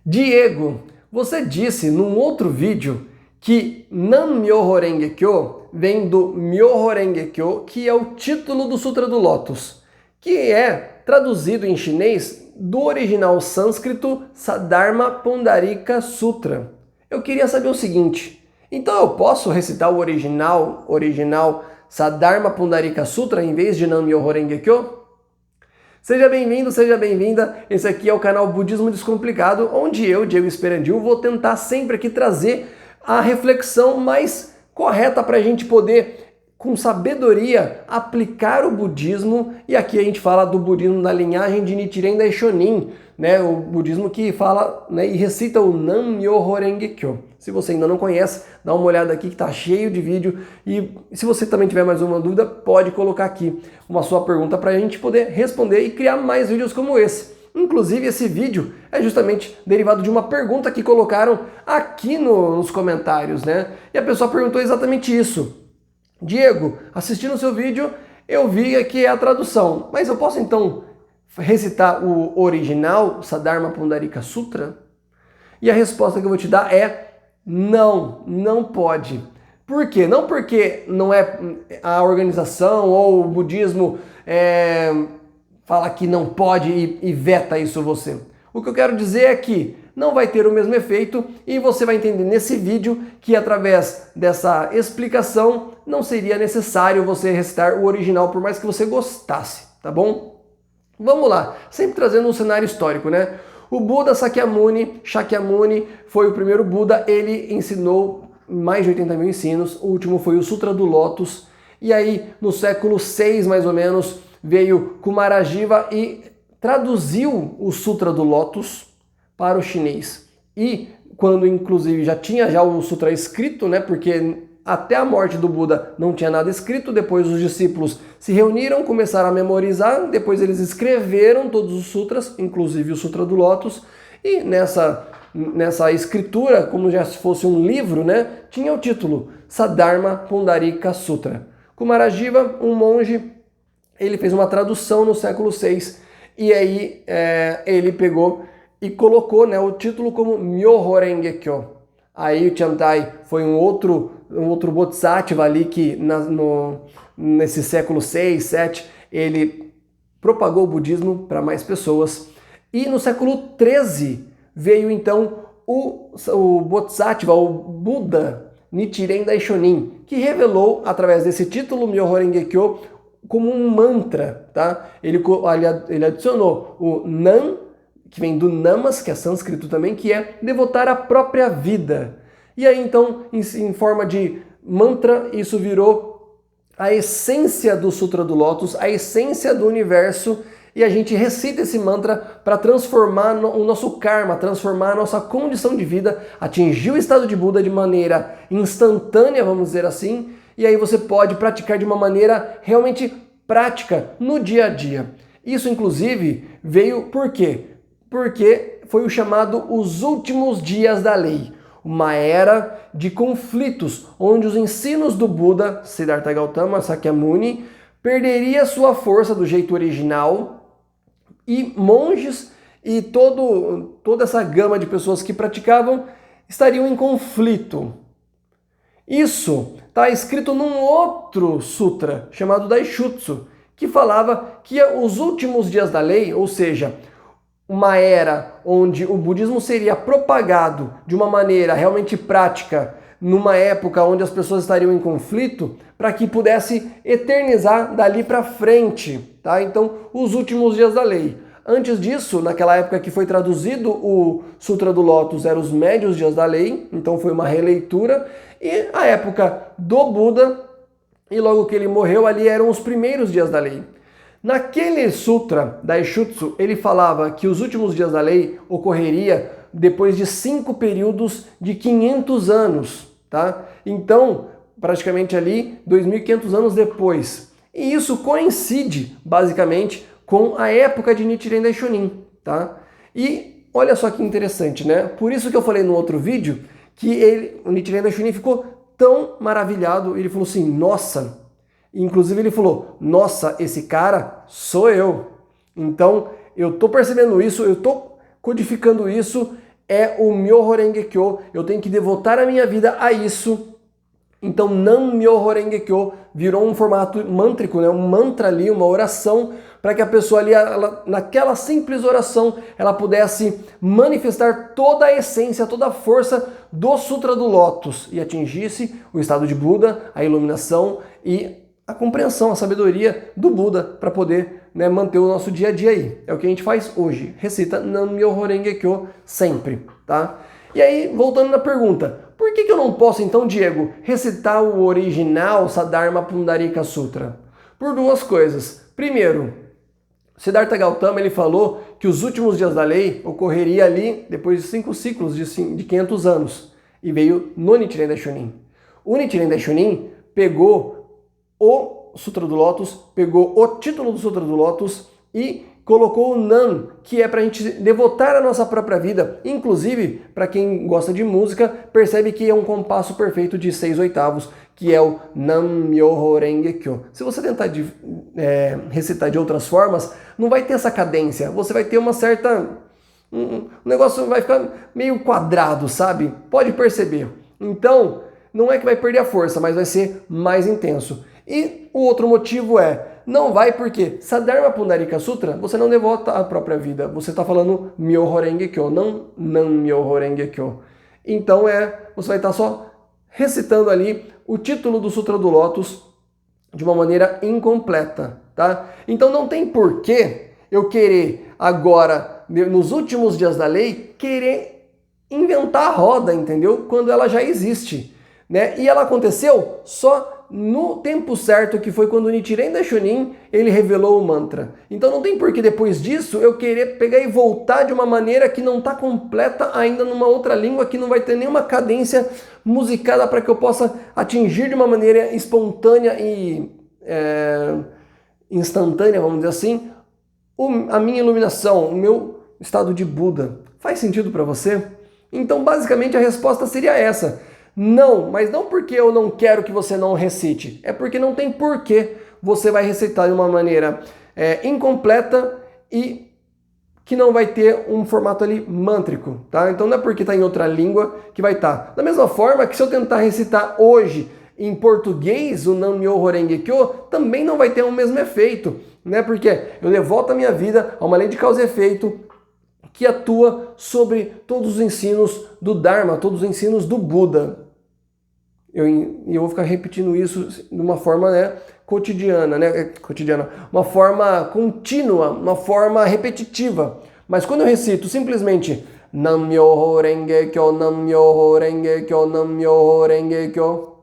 Diego, você disse num outro vídeo que Nam-myoho Renge-kyo vem do Myoho Renge-kyo, que é o título do Sutra do Lótus, que é traduzido em chinês do original sânscrito Saddharma Pundarika Sutra. Eu queria saber o seguinte, então eu posso recitar o original Saddharma Pundarika Sutra em vez de Nam-myoho Renge-kyo? Seja bem-vindo, seja bem-vinda. Esse aqui é o canal Budismo Descomplicado, onde eu, Diego Esperandil, vou tentar sempre aqui trazer a reflexão mais correta para a gente poder, com sabedoria, aplicar o budismo. E aqui a gente fala do budismo da linhagem de Nichiren Daishonin, né? O budismo que fala, né, e recita o Nam-myoho Renge-kyo. Se você ainda não conhece, dá uma olhada aqui que está cheio de vídeo. E se você também tiver mais uma dúvida, pode colocar aqui uma sua pergunta para a gente poder responder e criar mais vídeos como esse. Inclusive, esse vídeo é justamente derivado de uma pergunta que colocaram aqui nos comentários, né? E a pessoa perguntou exatamente isso. Diego, assistindo o seu vídeo, eu vi aqui a tradução, mas eu posso então recitar o original, Saddharma Pundarika Sutra? E a resposta que eu vou te dar é não, não pode. Por quê? Não porque não é a organização ou o budismo fala que não pode e veta isso você. O que eu quero dizer é que não vai ter o mesmo efeito e você vai entender nesse vídeo que através dessa explicação não seria necessário você recitar o original por mais que você gostasse, tá bom? Vamos lá, sempre trazendo um cenário histórico, né? O Buda Shakyamuni foi o primeiro Buda, ele ensinou mais de 80 mil ensinos, o último foi o Sutra do Lótus, e aí no século 6 mais ou menos veio Kumarajiva e traduziu o Sutra do Lótus para o chinês. E quando inclusive já tinha o Sutra escrito, né, porque até a morte do Buda não tinha nada escrito, depois os discípulos se reuniram, começaram a memorizar, depois eles escreveram todos os sutras, inclusive o Sutra do Lótus, e nessa escritura, como já se fosse um livro, né, tinha o título Saddharma Pundarika Sutra. Kumarajiva, um monge, ele fez uma tradução no século VI, e aí ele pegou e colocou, né, o título como Myoho Renge-kyo. Aí o Chantai foi um outro Bodhisattva ali que nesse século 6, 7, ele propagou o budismo para mais pessoas. E no século 13 veio então o Bodhisattva, o Buda Nichiren Daishonin, que revelou através desse título Myoho Renge-kyo como um mantra, tá? Ele adicionou o Nam, que vem do Namas, que é sânscrito também, que é devotar a própria vida. E aí então, em forma de mantra, isso virou a essência do Sutra do Lótus, a essência do universo, e a gente recita esse mantra para transformar o nosso karma, transformar a nossa condição de vida, atingir o estado de Buda de maneira instantânea, vamos dizer assim, e aí você pode praticar de uma maneira realmente prática no dia a dia. Isso, inclusive, veio por quê? Porque foi o chamado os últimos dias da lei, uma era de conflitos, onde os ensinos do Buda, Siddhartha Gautama, Sakyamuni, perderia sua força do jeito original e monges e toda essa gama de pessoas que praticavam estariam em conflito. Isso está escrito num outro sutra chamado Daishutsu, que falava que os últimos dias da lei, ou seja, uma era onde o budismo seria propagado de uma maneira realmente prática, numa época onde as pessoas estariam em conflito, para que pudesse eternizar dali para frente, tá? Então, os últimos dias da lei. Antes disso, naquela época que foi traduzido o Sutra do Lótus, eram os médios dias da lei, então foi uma releitura, e a época do Buda, e logo que ele morreu, ali eram os primeiros dias da lei. Naquele sutra, Daishutsu, ele falava que os últimos dias da lei ocorreria depois de 5 períodos de 500 anos, tá? Então, praticamente ali, 2.500 anos depois. E isso coincide, basicamente, com a época de Nichiren Daishonin, tá? E olha só que interessante, né? Por isso que eu falei no outro vídeo que o Nichiren Daishonin ficou tão maravilhado, ele falou assim, nossa... Inclusive ele falou, nossa, esse cara sou eu. Então eu tô percebendo isso, eu tô codificando isso é o Myoho Renge Kyo, eu tenho que devotar a minha vida a isso. Então, Nam Myoho Renge Kyo virou um formato mântrico, né? Um mantra ali, uma oração, para que a pessoa ali, naquela simples oração, ela pudesse manifestar toda a essência, toda a força do Sutra do Lótus e atingisse o estado de Buda, a iluminação e a compreensão, a sabedoria do Buda para poder, né, manter o nosso dia a dia aí. É o que a gente faz hoje. Recita Nam Myoho Renge Kyo sempre, tá? E aí, voltando na pergunta, por que eu não posso então, Diego, recitar o original Saddharma Pundarika Sutra? Por duas coisas. Primeiro, Siddhartha Gautama ele falou que os últimos dias da lei ocorreria ali depois de 5 ciclos de 500 anos e veio no Nichiren Daishonin. O Nichiren Daishonin pegou o Sutra do Lótus, pegou o título do Sutra do Lótus e colocou o Nam, que é para a gente devotar a nossa própria vida. Inclusive, para quem gosta de música, percebe que é um compasso perfeito de 6/8, que é o Nam Myoho Renge Kyo. Se você tentar recitar de outras formas, não vai ter essa cadência. Você vai ter uma certa... O negócio vai ficar meio quadrado, sabe? Pode perceber. Então, não é que vai perder a força, mas vai ser mais intenso. E o outro motivo não vai porque Saddharma Pundarika Sutra, você não devota a própria vida. Você está falando Myoho Renge Kyo, não Nam Myoho Renge Kyo. Então você vai estar só recitando ali o título do Sutra do Lótus de uma maneira incompleta, tá? Então não tem porquê eu querer agora, nos últimos dias da lei, querer inventar a roda, entendeu? Quando ela já existe, né? E ela aconteceu só no tempo certo, que foi quando o Nichiren Daishonin ele revelou o mantra. Então não tem por que depois disso eu querer pegar e voltar de uma maneira que não está completa ainda numa outra língua, que não vai ter nenhuma cadência musicada para que eu possa atingir de uma maneira espontânea e instantânea, vamos dizer assim, a minha iluminação, o meu estado de Buda. Faz sentido para você? Então basicamente a resposta seria essa. Não, mas não porque eu não quero que você não recite, é porque não tem porquê você vai recitar de uma maneira incompleta e que não vai ter um formato ali mântrico, tá? Então não é porque está em outra língua que vai estar. Da mesma forma que se eu tentar recitar hoje em português o Nam Myoho Renge Kyo, também não vai ter o mesmo efeito, né? Porque eu devoto a minha vida a uma lei de causa e efeito que atua sobre todos os ensinos do Dharma, todos os ensinos do Buda. Eu vou ficar repetindo isso de uma forma cotidiana, uma forma contínua, uma forma repetitiva. Mas quando eu recito simplesmente Nam Myoho Renge Kyo, Nam Myoho Renge Kyo, Nam Myoho Renge Kyo,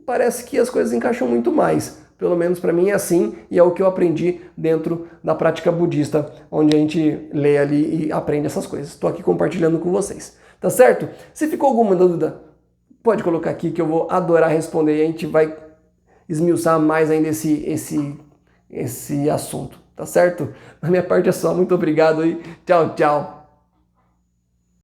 parece que as coisas encaixam muito mais. Pelo menos para mim é assim e é o que eu aprendi dentro da prática budista, onde a gente lê ali e aprende essas coisas. Estou aqui compartilhando com vocês. Tá certo? Se ficou alguma dúvida, pode colocar aqui que eu vou adorar responder e a gente vai esmiuçar mais ainda esse assunto, tá certo? Da minha parte é só, muito obrigado e tchau, tchau!